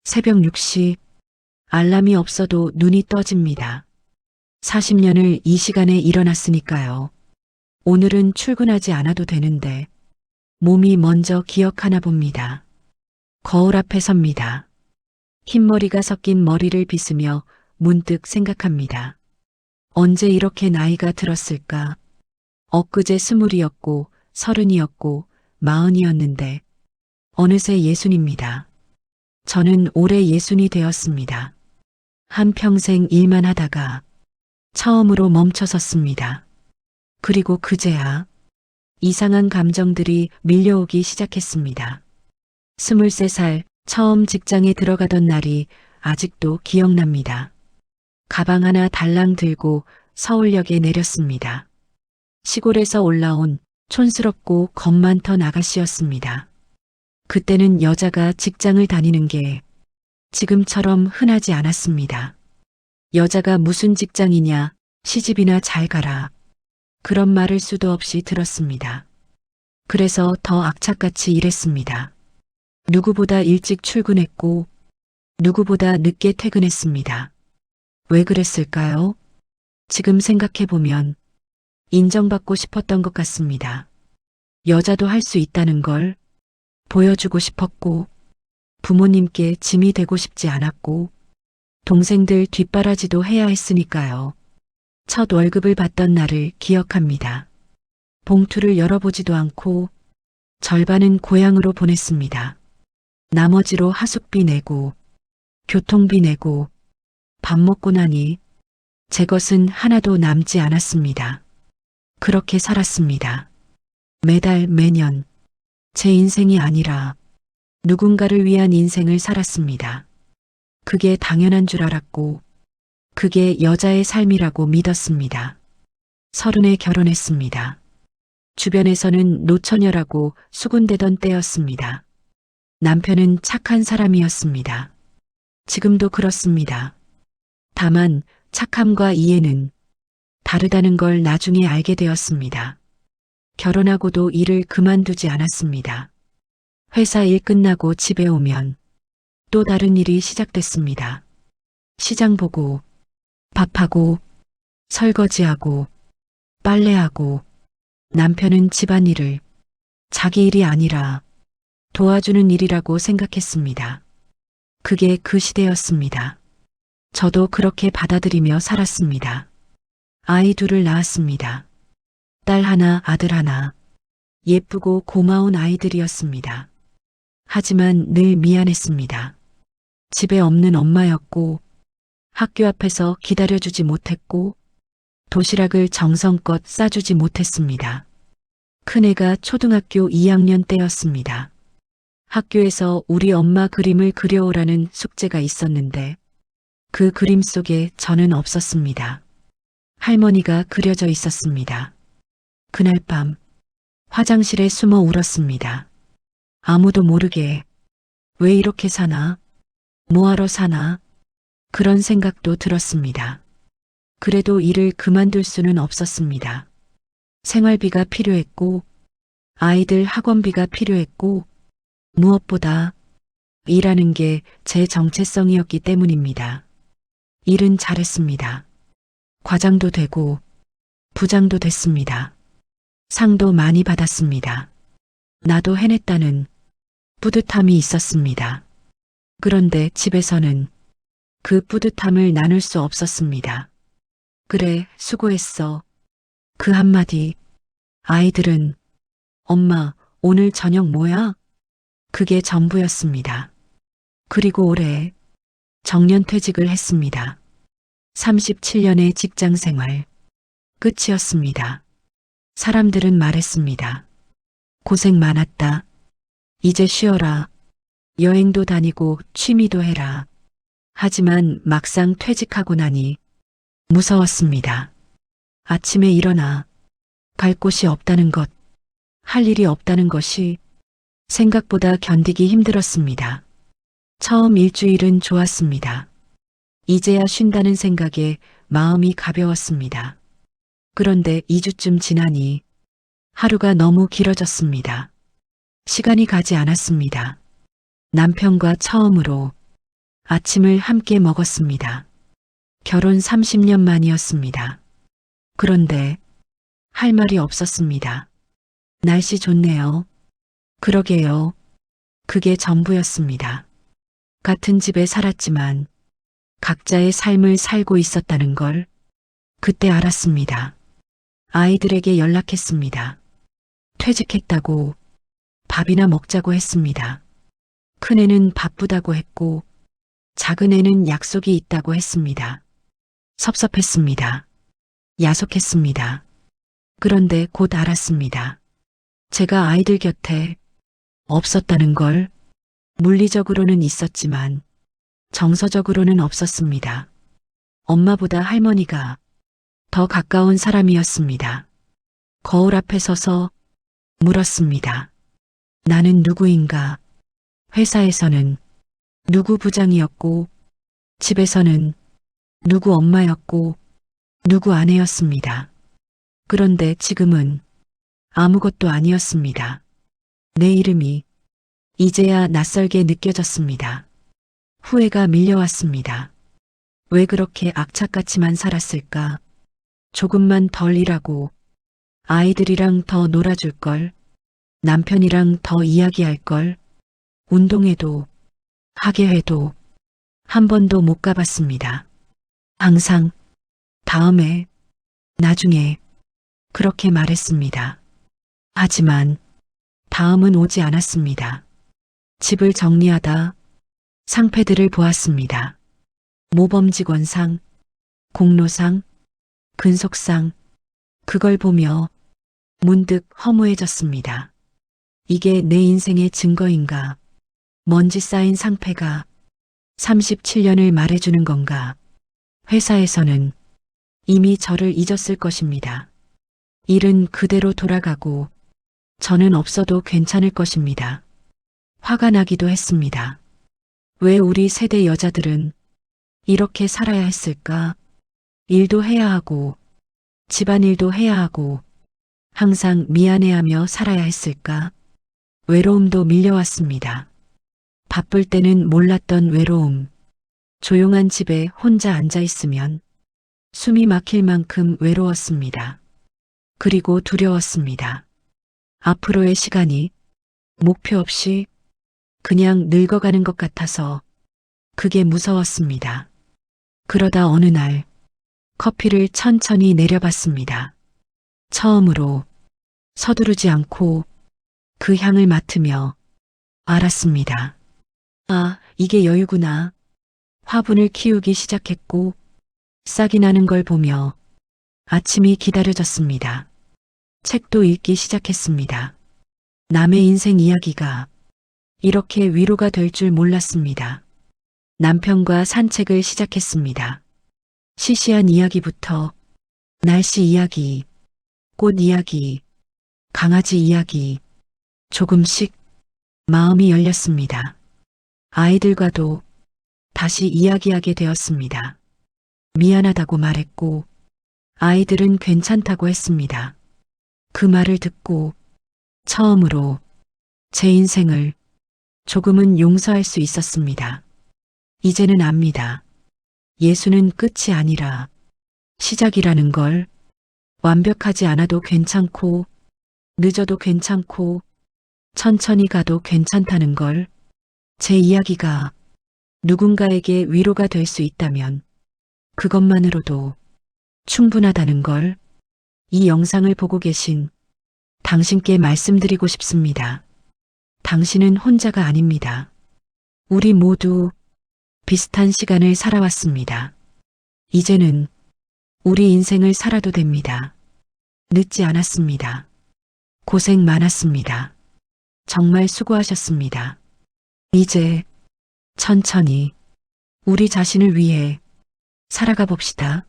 새벽 6시 알람이 없어도 눈이 떠집니다. 40년을 이 시간에 일어났으니까요. 오늘은 출근하지 않아도 되는데 몸이 먼저 기억하나 봅니다. 거울 앞에 섭니다. 흰머리가 섞인 머리를 빗으며 문득 생각합니다. 언제 이렇게 나이가 들었을까? 엊그제 20이었고 30이었고 40이었는데 어느새 60입니다. 저는 올해 60이 되었습니다. 한평생 일만 하다가 처음으로 멈춰섰습니다. 그리고 그제야 이상한 감정들이 밀려오기 시작했습니다. 23살 처음 직장에 들어가던 날이 아직도 기억납니다. 가방 하나 달랑 들고 서울역에 내렸습니다. 시골에서 올라온 촌스럽고 겁 많던 아가씨였습니다. 그때는 여자가 직장을 다니는 게 지금처럼 흔하지 않았습니다. 여자가 무슨 직장이냐, 시집이나 잘 가라. 그런 말을 수도 없이 들었습니다. 그래서 더 악착같이 일했습니다. 누구보다 일찍 출근했고 누구보다 늦게 퇴근했습니다. 왜 그랬을까요? 지금 생각해보면 인정받고 싶었던 것 같습니다. 여자도 할 수 있다는 걸 보여주고 싶었고 부모님께 짐이 되고 싶지 않았고 동생들 뒷바라지도 해야 했으니까요. 첫 월급을 받던 날을 기억합니다. 봉투를 열어보지도 않고 절반은 고향으로 보냈습니다. 나머지로 하숙비 내고 교통비 내고 밥 먹고 나니 제 것은 하나도 남지 않았습니다. 그렇게 살았습니다. 매달 매년 제 인생이 아니라 누군가를 위한 인생을 살았습니다. 그게 당연한 줄 알았고 그게 여자의 삶이라고 믿었습니다. 30에 결혼했습니다. 주변에서는 노처녀라고 수군대던 때였습니다. 남편은 착한 사람이었습니다. 지금도 그렇습니다. 다만 착함과 이해는 다르다는 걸 나중에 알게 되었습니다. 결혼하고도 일을 그만두지 않았습니다. 회사 일 끝나고 집에 오면 또 다른 일이 시작됐습니다. 시장 보고 밥하고 설거지하고 빨래하고 남편은 집안일을 자기 일이 아니라 도와주는 일이라고 생각했습니다. 그게 그 시대였습니다. 저도 그렇게 받아들이며 살았습니다. 아이 둘을 낳았습니다. 딸 하나, 아들 하나. 예쁘고 고마운 아이들이었습니다. 하지만 늘 미안했습니다. 집에 없는 엄마였고 학교 앞에서 기다려주지 못했고 도시락을 정성껏 싸주지 못했습니다. 큰애가 초등학교 2학년 때였습니다. 학교에서 우리 엄마 그림을 그려오라는 숙제가 있었는데 그 그림 속에 저는 없었습니다. 할머니가 그려져 있었습니다. 그날 밤 화장실에 숨어 울었습니다. 아무도 모르게 왜 이렇게 사나? 뭐하러 사나? 그런 생각도 들었습니다. 그래도 일을 그만둘 수는 없었습니다. 생활비가 필요했고 아이들 학원비가 필요했고 무엇보다 일하는 게 제 정체성이었기 때문입니다. 일은 잘했습니다. 과장도 되고 부장도 됐습니다. 상도 많이 받았습니다. 나도 해냈다는 뿌듯함이 있었습니다. 그런데 집에서는 그 뿌듯함을 나눌 수 없었습니다. 그래, 수고했어. 그 한마디. 아이들은 엄마, 오늘 저녁 뭐야? 그게 전부였습니다. 그리고 올해 정년퇴직을 했습니다. 37년의 직장 생활. 끝이었습니다. 사람들은 말했습니다. 고생 많았다. 이제 쉬어라. 여행도 다니고 취미도 해라. 하지만 막상 퇴직하고 나니 무서웠습니다. 아침에 일어나 갈 곳이 없다는 것, 할 일이 없다는 것이 생각보다 견디기 힘들었습니다. 처음 일주일은 좋았습니다. 이제야 쉰다는 생각에 마음이 가벼웠습니다. 그런데 2주쯤 지나니 하루가 너무 길어졌습니다. 시간이 가지 않았습니다. 남편과 처음으로 아침을 함께 먹었습니다. 결혼 30년 만이었습니다. 그런데 할 말이 없었습니다. 날씨 좋네요. 그러게요. 그게 전부였습니다. 같은 집에 살았지만 각자의 삶을 살고 있었다는 걸 그때 알았습니다. 아이들에게 연락했습니다. 퇴직했다고 밥이나 먹자고 했습니다. 큰애는 바쁘다고 했고 작은애는 약속이 있다고 했습니다. 섭섭했습니다. 야속했습니다. 그런데 곧 알았습니다. 제가 아이들 곁에 없었다는 걸. 물리적으로는 있었지만 정서적으로는 없었습니다. 엄마보다 할머니가 더 가까운 사람이었습니다. 거울 앞에 서서 물었습니다. 나는 누구인가? 회사에서는 누구 부장이었고, 집에서는 누구 엄마였고, 누구 아내였습니다. 그런데 지금은 아무것도 아니었습니다. 내 이름이 이제야 낯설게 느껴졌습니다. 후회가 밀려왔습니다. 왜 그렇게 악착같이만 살았을까? 조금만 덜 일하고 아이들이랑 더 놀아줄 걸, 남편이랑 더 이야기할 걸, 운동해도 하계회도 한 번도 못 가봤습니다. 항상 다음에, 나중에 그렇게 말했습니다. 하지만 다음은 오지 않았습니다. 집을 정리하다 상패들을 보았습니다. 모범직원상, 공로상, 근속상, 그걸 보며 문득 허무해졌습니다. 이게 내 인생의 증거인가? 먼지 쌓인 상패가 37년을 말해주는 건가? 회사에서는 이미 저를 잊었을 것입니다. 일은 그대로 돌아가고 저는 없어도 괜찮을 것입니다. 화가 나기도 했습니다. 왜 우리 세대 여자들은 이렇게 살아야 했을까? 일도 해야 하고 집안일도 해야 하고 항상 미안해하며 살아야 했을까? 외로움도 밀려왔습니다. 바쁠 때는 몰랐던 외로움. 조용한 집에 혼자 앉아 있으면 숨이 막힐 만큼 외로웠습니다. 그리고 두려웠습니다. 앞으로의 시간이 목표 없이 그냥 늙어가는 것 같아서 그게 무서웠습니다. 그러다 어느 날 커피를 천천히 내려봤습니다. 처음으로 서두르지 않고 그 향을 맡으며 알았습니다. 아, 이게 여유구나. 화분을 키우기 시작했고 싹이 나는 걸 보며 아침이 기다려졌습니다. 책도 읽기 시작했습니다. 남의 인생 이야기가 이렇게 위로가 될 줄 몰랐습니다. 남편과 산책을 시작했습니다. 시시한 이야기부터 날씨 이야기, 꽃 이야기, 강아지 이야기, 조금씩 마음이 열렸습니다. 아이들과도 다시 이야기하게 되었습니다. 미안하다고 말했고 아이들은 괜찮다고 했습니다. 그 말을 듣고 처음으로 제 인생을 조금은 용서할 수 있었습니다. 이제는 압니다. 예수는 끝이 아니라 시작이라는 걸. 완벽하지 않아도 괜찮고 늦어도 괜찮고 천천히 가도 괜찮다는 걸. 제 이야기가 누군가에게 위로가 될 수 있다면 그것만으로도 충분하다는 걸. 이 영상을 보고 계신 당신께 말씀드리고 싶습니다. 당신은 혼자가 아닙니다. 우리 모두 비슷한 시간을 살아왔습니다. 이제는 우리 인생을 살아도 됩니다. 늦지 않았습니다. 고생 많았습니다. 정말 수고하셨습니다. 이제 천천히 우리 자신을 위해 살아가 봅시다.